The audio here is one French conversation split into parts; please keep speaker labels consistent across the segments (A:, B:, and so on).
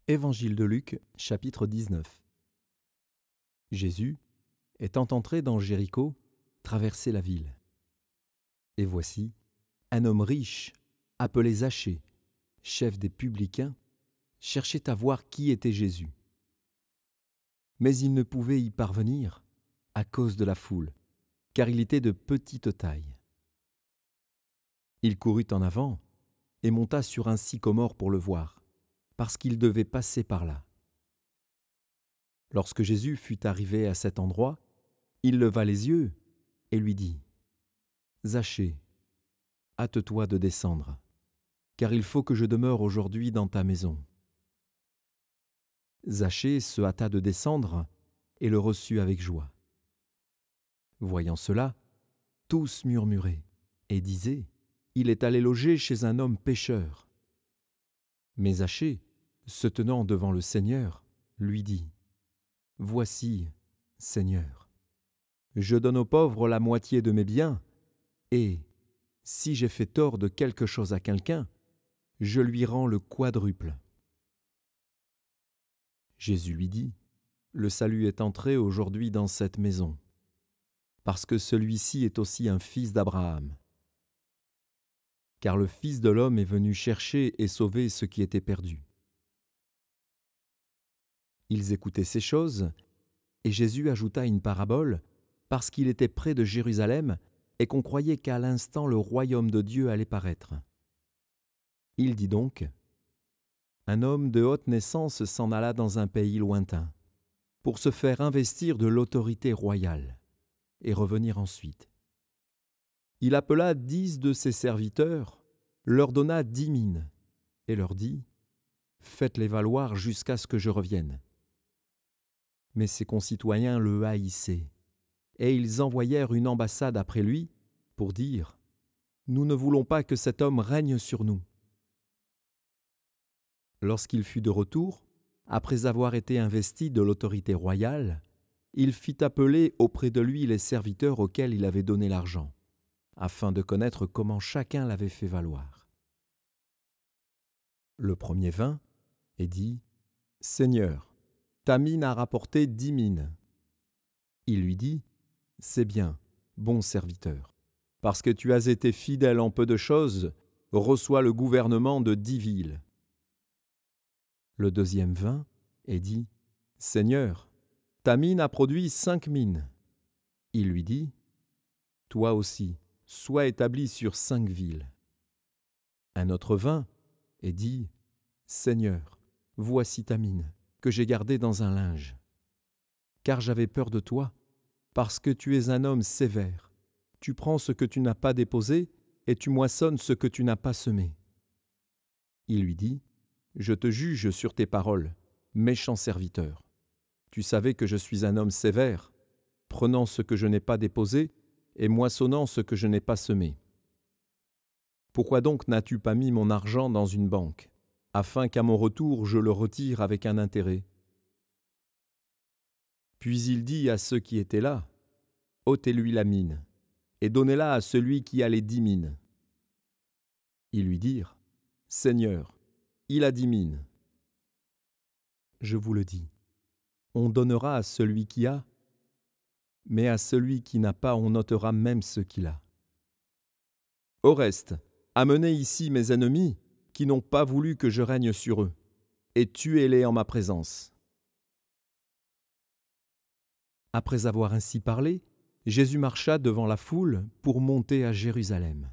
A: Évangile de Luc, chapitre 19. Jésus, étant entré dans Jéricho, traversait la ville. Et voici, un homme riche, appelé Zachée, chef des publicains, cherchait à voir qui était Jésus. Mais il ne pouvait y parvenir à cause de la foule, car il était de petite taille. Il courut en avant et monta sur un sycomore pour le voir, parce qu'il devait passer par là. Lorsque Jésus fut arrivé à cet endroit, il leva les yeux et lui dit : « Zachée, hâte-toi de descendre, car il faut que je demeure aujourd'hui dans ta maison. » Zachée se hâta de descendre et le reçut avec joie. Voyant cela, tous murmuraient et disaient : « Il est allé loger chez un homme pécheur. » Mais Zachée, se tenant devant le Seigneur, lui dit : « Voici, Seigneur, je donne aux pauvres la moitié de mes biens, et, si j'ai fait tort de quelque chose à quelqu'un, je lui rends le quadruple. » Jésus lui dit : « Le salut est entré aujourd'hui dans cette maison, parce que celui-ci est aussi un fils d'Abraham. Car le Fils de l'homme est venu chercher et sauver ce qui était perdu. » Ils écoutaient ces choses, et Jésus ajouta une parabole, parce qu'il était près de Jérusalem et qu'on croyait qu'à l'instant le royaume de Dieu allait paraître. Il dit donc : « Un homme de haute naissance s'en alla dans un pays lointain, pour se faire investir de l'autorité royale, et revenir ensuite. Il appela 10 de ses serviteurs, leur donna 10 mines, et leur dit : « Faites-les valoir jusqu'à ce que je revienne. » Mais ses concitoyens le haïssaient, et ils envoyèrent une ambassade après lui pour dire : « Nous ne voulons pas que cet homme règne sur nous. » Lorsqu'il fut de retour, après avoir été investi de l'autorité royale, il fit appeler auprès de lui les serviteurs auxquels il avait donné l'argent, afin de connaître comment chacun l'avait fait valoir. Le premier vint et dit : « Seigneur, ta mine a rapporté 10 mines. » Il lui dit : « C'est bien, bon serviteur. Parce que tu as été fidèle en peu de choses, reçois le gouvernement de 10 villes. » Le deuxième vint et dit : « Seigneur, ta mine a produit 5 mines. » Il lui dit : « Toi aussi, sois établi sur 5 villes. » Un autre vint et dit : « Seigneur, voici ta mine, que j'ai gardée dans un linge. Car j'avais peur de toi, parce que tu es un homme sévère. Tu prends ce que tu n'as pas déposé, et tu moissonnes ce que tu n'as pas semé. » Il lui dit : « Je te juge sur tes paroles, méchant serviteur. Tu savais que je suis un homme sévère, prenant ce que je n'ai pas déposé et moissonnant ce que je n'ai pas semé. Pourquoi donc n'as-tu pas mis mon argent dans une banque, afin qu'à mon retour je le retire avec un intérêt ? » Puis il dit à ceux qui étaient là : « Ôtez-lui la mine, et donnez-la à celui qui a les 10 mines. » Ils lui dirent : « Seigneur, il a 10 mines. » Je vous le dis, on donnera à celui qui a, mais à celui qui n'a pas, on ôtera même ce qu'il a. Au reste, amenez ici mes ennemis qui n'ont pas voulu que je règne sur eux, et tuez-les en ma présence. » Après avoir ainsi parlé, Jésus marcha devant la foule pour monter à Jérusalem.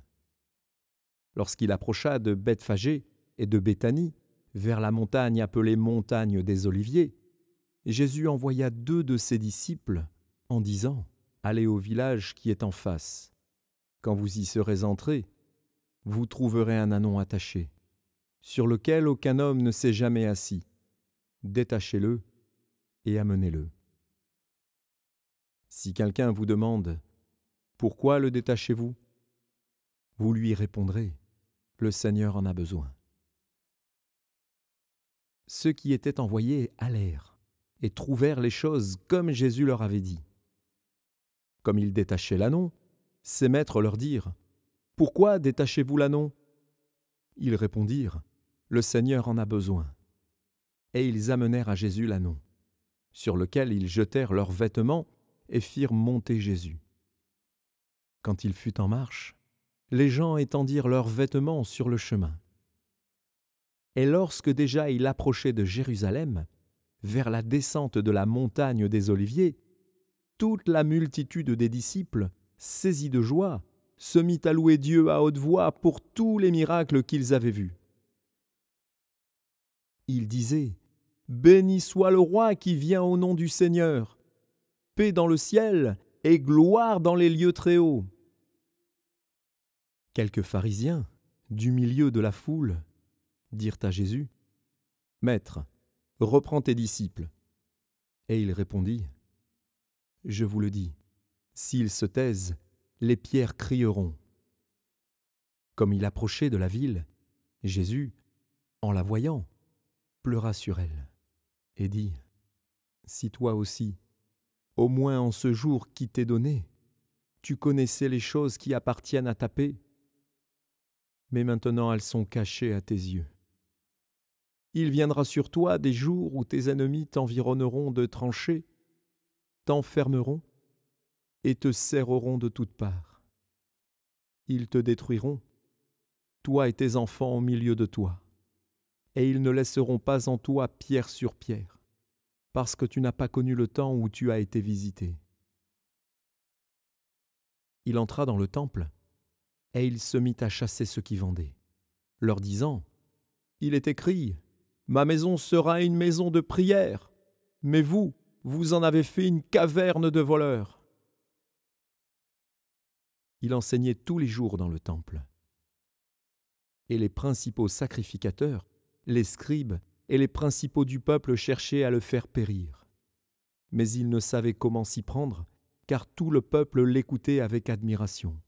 A: Lorsqu'il approcha de Bethphagée et de Béthanie, vers la montagne appelée montagne des Oliviers, Jésus envoya 2 de ses disciples en disant : « Allez au village qui est en face. Quand vous y serez entrés, vous trouverez un ânon attaché, sur lequel aucun homme ne s'est jamais assis. Détachez-le et amenez-le. Si quelqu'un vous demande : Pourquoi le détachez-vous ? Vous lui répondrez : Le Seigneur en a besoin. » Ceux qui étaient envoyés allèrent et trouvèrent les choses comme Jésus leur avait dit. Comme ils détachaient l'ânon, ses maîtres leur dirent : « Pourquoi détachez-vous l'ânon ? » Ils répondirent : « Le Seigneur en a besoin. » Et ils amenèrent à Jésus l'ânon, sur lequel ils jetèrent leurs vêtements et firent monter Jésus. Quand il fut en marche, les gens étendirent leurs vêtements sur le chemin. Et lorsque déjà il approchait de Jérusalem, vers la descente de la montagne des Oliviers, toute la multitude des disciples, saisis de joie, se mit à louer Dieu à haute voix pour tous les miracles qu'ils avaient vus. Ils disaient : « Béni soit le roi qui vient au nom du Seigneur, paix dans le ciel et gloire dans les lieux très hauts. » Quelques pharisiens, du milieu de la foule, dirent à Jésus : « Maître, reprends tes disciples. » Et il répondit : « Je vous le dis, s'ils se taisent, les pierres crieront. » Comme il approchait de la ville, Jésus, en la voyant, pleura sur elle et dit : « Si toi aussi, au moins en ce jour qui t'est donné, tu connaissais les choses qui appartiennent à ta paix, mais maintenant elles sont cachées à tes yeux. Il viendra sur toi des jours où tes ennemis t'environneront de tranchées, t'enfermeront et te serreront de toutes parts. Ils te détruiront, toi et tes enfants au milieu de toi, et ils ne laisseront pas en toi pierre sur pierre, parce que tu n'as pas connu le temps où tu as été visité. » Il entra dans le temple, et il se mit à chasser ceux qui vendaient, leur disant : « Il est écrit : Ma maison sera une maison de prière, mais vous, vous en avez fait une caverne de voleurs. » Il enseignait tous les jours dans le temple. Et les principaux sacrificateurs, les scribes et les principaux du peuple cherchaient à le faire périr. Mais ils ne savaient comment s'y prendre, car tout le peuple l'écoutait avec admiration.